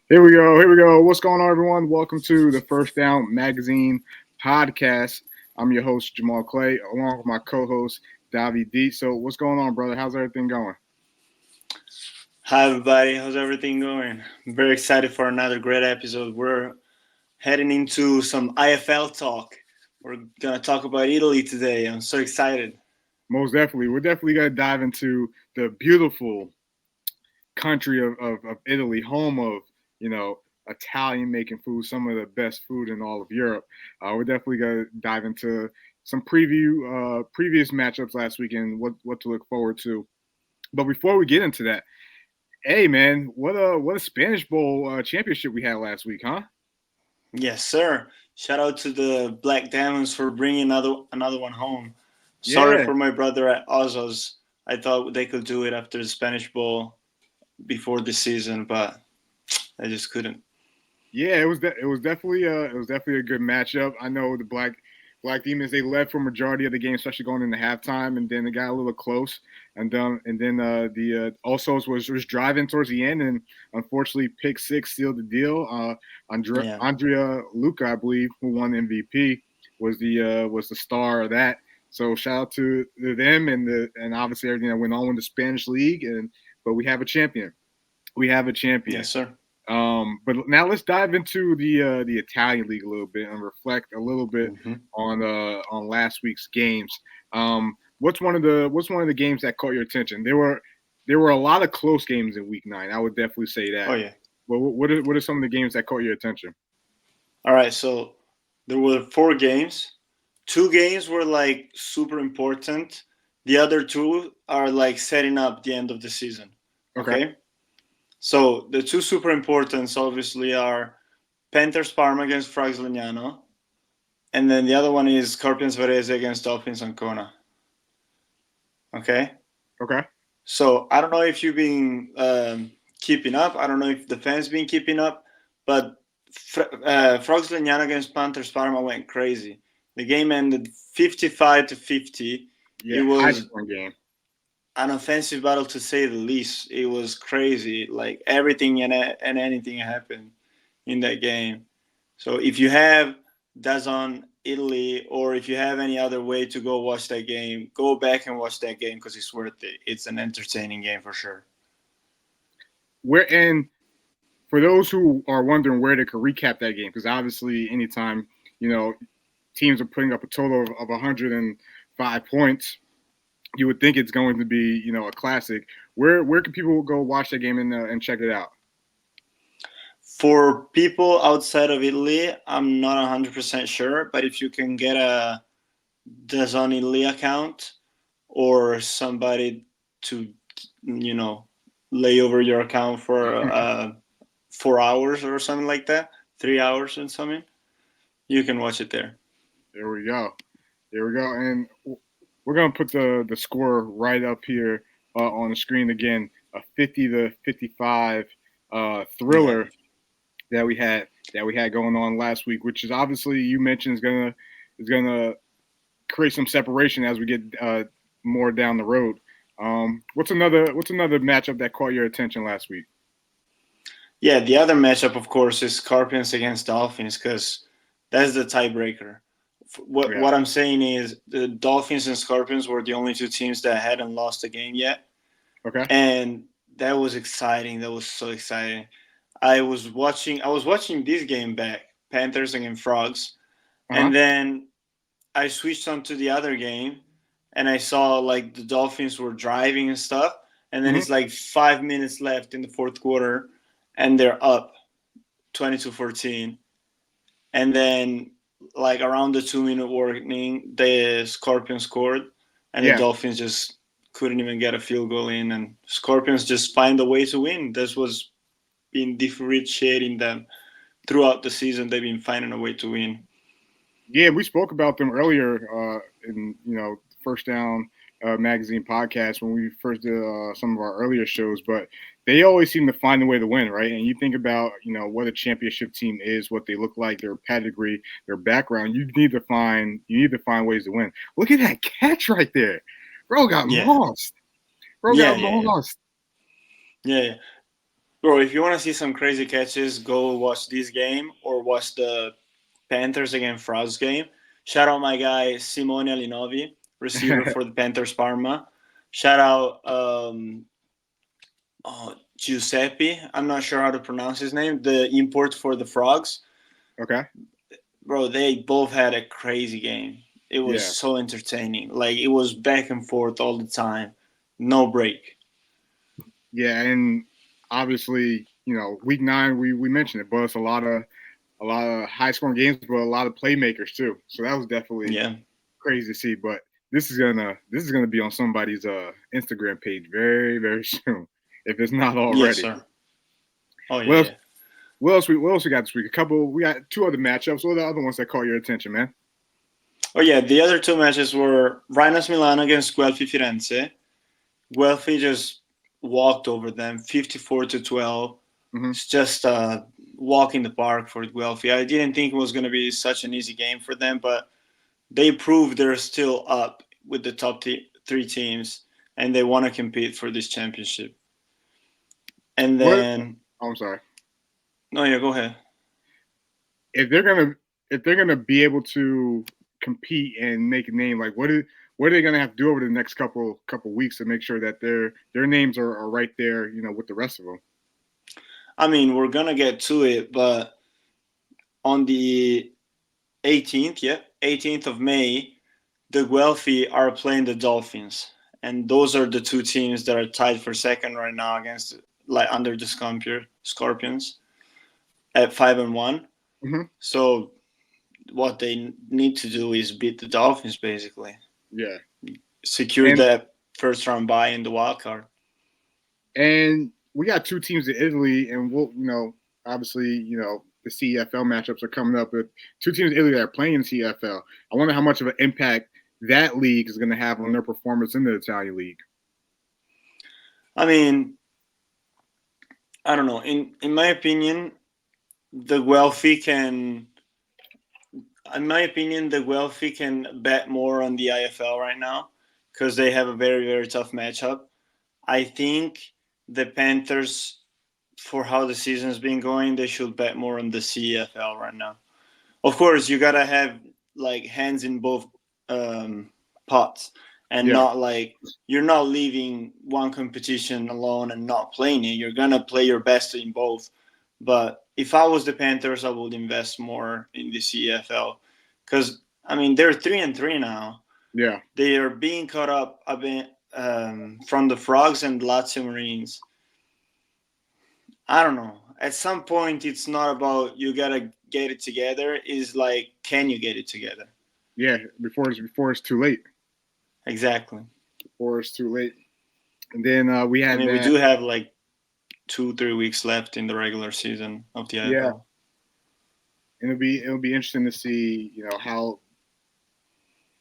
Here we go. Here we go. What's going on, everyone? Welcome to the First Down Magazine podcast. I'm your host, Jamal Clay, along with my co-host, Davide. So, what's going on, brother? How's everything going? Hi, everybody. How's everything going? I'm very excited for another great episode. We're heading into some IFL talk. We're going to talk about Italy today. I'm so excited. Most definitely. We're definitely going to dive into the beautiful country of Italy, home of, you know, Italian making food, some of the best food in all of Europe. We're definitely going to dive into some previous matchups last weekend, what to look forward to. But before we get into that, hey man, what a Spanish Bowl championship we had last week, huh? Yes, sir. Shout out to the Black Diamonds for bringing another one home. Sorry Yeah, for my brother at Ozos. I thought they could do it after the Spanish Bowl before the season, but I just couldn't. yeah, it was definitely a good matchup. I know the Black Demons, they led for majority of the game, especially going into halftime, and then it got a little close, and then the Usos was driving towards the end, and unfortunately pick six sealed the deal. Yeah. Andrea Luca, I believe, who won MVP, was the star of that. So shout out to them and obviously everything that went on in the Spanish league, and but we have a champion. We have a champion. Yes, sir. But now let's dive into the Italian league a little bit and reflect a little bit Hmm. on last week's games. What's one of the games that caught your attention? There were a lot of close games in week 9. I would definitely say Oh, that. yeah. But what are some of the games that caught your attention? All right. So there were four games. Two games were like super important. The other two are like setting up the end of the season. Okay, Okay. So the two super importants obviously are Panthers Parma against Frags Legnano, and then the other one is Skorpionsvarese against Dolphins Ancona. Okay. okay. So I don't know if you've been keeping up. I don't know if the fans been keeping up, but Frogs Legnano against Panthers Parma went crazy. The game ended 55-50. It Yeah, high was scoring game. an offensive battle to say the least. It was crazy. Like everything and anything happened in that game. So if you have DAZN Italy, or if you have any other way to go watch that game, go back and watch that game because it's worth it. It's an entertaining game for sure. Where and for those who are wondering where they could recap that game, because obviously anytime you know teams are putting up a total of 105 points, you would think it's going to be a classic. Where can people go watch that game and check it out? For people outside of Italy, I'm not 100% sure, but if you can get a DAZN Italy account or somebody to, you know, lay over your account for 4 hours or something like that, 3 hours and something, you can watch it there. There we go. There we go. And we're gonna put the score right up here on the screen again. A 50-55 Yeah. thriller that we had going on last week, which is obviously you mentioned is gonna create some separation as we get more down the road. What's another matchup that caught your attention last week? Yeah, the other matchup, of course, is Scorpions against Dolphins because that's the tiebreaker. What Yeah. what I'm saying is the Dolphins and Scorpions were the only two teams that hadn't lost a game yet, Okay. and that was exciting. That was so exciting. I was watching this game back, Panthers against Frogs, Uh huh. and then I switched on to the other game, and I saw like the Dolphins were driving and stuff, and then Hmm. it's like 5 minutes left in the fourth quarter, and they're up 20-14, and then like around the 2 minute warning, the Scorpions scored, and the Yeah. Dolphins just couldn't even get a field goal in, and Scorpions just find a way to win. This was been differentiating them throughout the season. They've been finding a way to win. Yeah, we spoke about them earlier in First Down magazine podcast when we first did some of our earlier shows, but they always seem to find a way to win, right? And you think about what a championship team is, what they look like, their pedigree, their background. You need to find ways to win. Look at that catch right there, bro. Got Yeah, lost. Bro yeah, got yeah, yeah, lost. yeah, yeah. Bro, if you want to see some crazy catches, go watch this game or watch the Panthers against Frogs game. Shout out my guy Simone Alinovi, receiver for the Panthers Parma. Shout out Giuseppe. I'm not sure how to pronounce his name. The import for the Frogs. Okay. Bro, they both had a crazy game. It was Yeah. so entertaining. Like, it was back and forth all the time. No break. Yeah, and obviously, week 9 we mentioned it, but it's a lot of high scoring games, but a lot of playmakers too. So that was definitely crazy to see. But this is gonna be on somebody's Instagram page very, very soon, if it's not already. Yes, sir. Oh yeah. What else we got this week? We got 2 other matchups. What are the other ones that caught your attention, man? Oh yeah, the other 2 matches were Rhinos Milan against Guelfifirenze. Guelfi just walked over them 54-12. Mm-hmm. It's just a walk in the park for Guelfi. I didn't think it was going to be such an easy game for them, but they proved they're still up with the top 3 teams, and they want to compete for this championship. And then, I'm sorry. No, yeah, go ahead. If they're gonna be able to compete and make a name, like what are they gonna have to do over the next couple weeks to make sure that their names are right there, with the rest of them? I mean, we're gonna get to it, but on the 18th of May, the Guelfi are playing the Dolphins, and those are the 2 teams that are tied for second right now against under the Skorpions at 5-1. Mm-hmm. So what they need to do is beat the Dolphins, basically. Yeah. Secure that first round bye in the wild card. And we got 2 teams in Italy, and we'll, obviously, the CFL matchups are coming up. But 2 teams in Italy that are playing in CFL. I wonder how much of an impact that league is going to have on their performance in the Italian league. I mean, I don't know. In my opinion, the Guelfi can bet more on the IFL right now because they have a very, very tough matchup. I think the Panthers, for how the season's been going, they should bet more on the CFL right now. Of course, you gotta have hands in both pots, and not you're not leaving one competition alone and not playing it. You're gonna play your best in both. But if I was the Panthers, I would invest more in the CFL because they're 3-3 now. Yeah, they are being caught up a bit from the Frogs and Lazio Marines. I don't know. At some point, it's not about you gotta get it together. It's can you get it together? Yeah, before it's too late. Exactly. Before it's too late. And then we had. we do have 2-3 weeks left in the regular season of the IFL. Yeah. And it'll be interesting to see how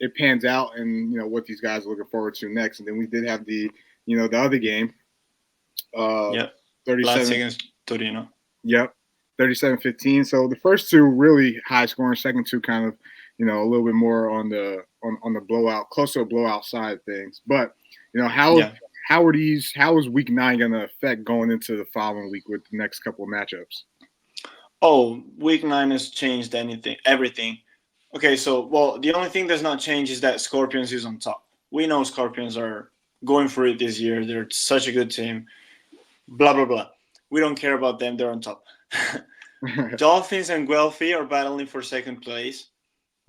it pans out and what these guys are looking forward to next. And then we did have the the other game. 37 against Torino. Yep, 37-15. So the first 2 really high scoring. Second 2 kind of a little bit more on the blowout, close to a blowout side of things. But how is week 9 going to affect going into the following week with the next couple of matchups? Oh, week 9 has changed everything. Okay, so the only thing that's not changed is that Scorpions is on top. We know Scorpions are going for it this year. They're such a good team. Blah blah blah. We don't care about them. They're on top. Dolphins and Guelfi are battling for second place.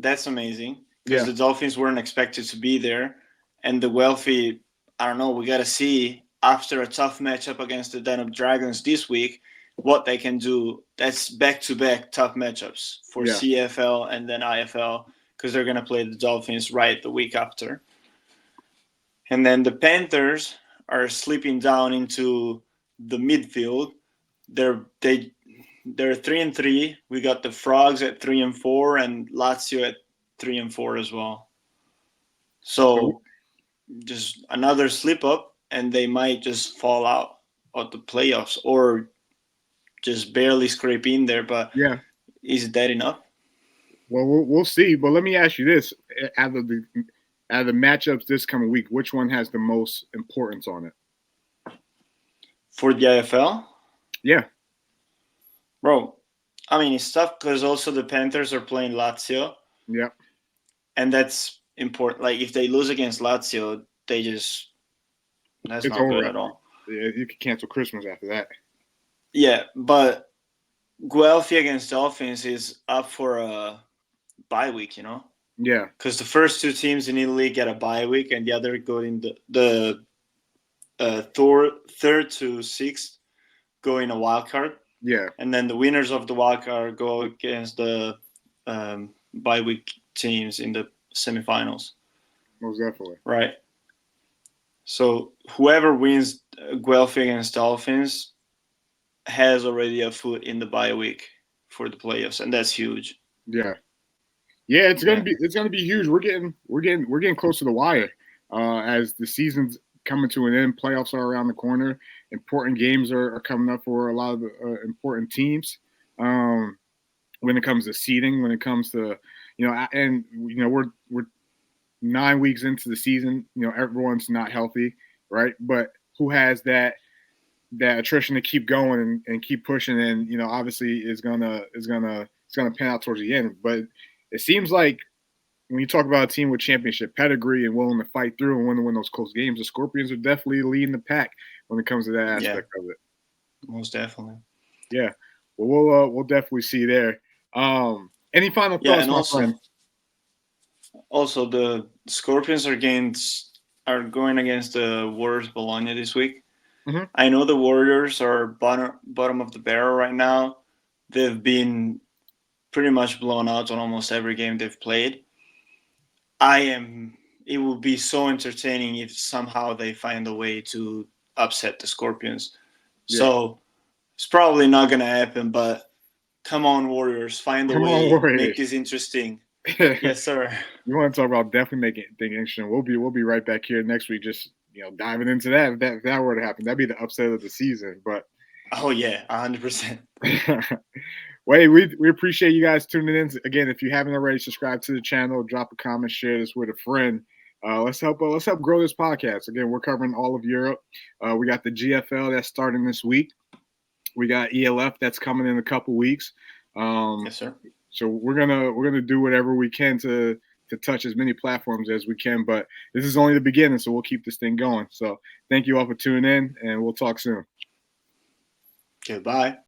That's amazing because the Dolphins weren't expected to be there, and the Guelfi, I don't know. We gotta see after a tough matchup against the Den of Dragons this week what they can do. That's back-to-back tough matchups for CFL and then IFL because they're gonna play the Dolphins right the week after, and then the Panthers are slipping down into the midfield. They're 3-3. We got the Frogs at 3-4 and Lazio at 3-4 as well. So just another slip up, and they might just fall out of the playoffs or just barely scrape in there. But is that enough? Well, we'll see. But let me ask you this: out of the matchups this coming week, which one has the most importance on it? For the IFL? Yeah. Bro, I mean, it's tough because also the Panthers are playing Lazio. Yeah. And that's important. Like, if they lose against Lazio, that's It's not good over. at all. Yeah, you could cancel Christmas after that. Yeah, but Guelphi against Dolphins is up for a bye week, Yeah. because the first two teams in Italy get a bye week, and the other go in the third to sixth go in a wild card, Yeah. and then the winners of the wild card go against the bye week teams in the semifinals. Most definitely. Right. So whoever wins Guelphi against Dolphins has already a foot in the bye week for the playoffs, and that's huge. Yeah. Yeah, it's gonna be huge. We're getting close to the wire as the season's coming to an end. Playoffs are around the corner. Important games are coming up for a lot of the important teams. When it comes to seeding, when it comes to and we're 9 weeks into the season. Everyone's not healthy, right? But who has that attrition to keep going and keep pushing, and obviously is gonna pan out towards the end. But it seems like when you talk about a team with championship pedigree and willing to fight through and win those close games, the Scorpions are definitely leading the pack when it comes to that aspect of it. Most definitely. Yeah, well, we'll definitely see there. Any final thoughts, and my friend? Also, the Scorpions are going against the Warriors Bologna this week. Mm-hmm. I know the Warriors are bottom of the barrel right now. They've been pretty much blown out on almost every game they've played. It will be so entertaining if somehow they find a way to upset the Scorpions. Yeah. So it's probably not going to happen, but come on, Warriors, find a way, make this interesting. Yes, sir. You want to talk about definitely making things interesting? We'll be right back here next week, just diving into that. If that were to happen, that'd be the upset of the season. But oh yeah, 100%. Wait, we appreciate you guys tuning in. Again, if you haven't already, subscribe to the channel, drop a comment, share this with a friend. Let's help grow this podcast. Again, we're covering all of Europe. We got the GFL that's starting this week. We got ELF that's coming in a couple weeks. Yes, sir. So we're gonna do whatever we can to touch as many platforms as we can. But this is only the beginning, so we'll keep this thing going. So thank you all for tuning in, and we'll talk soon. Goodbye.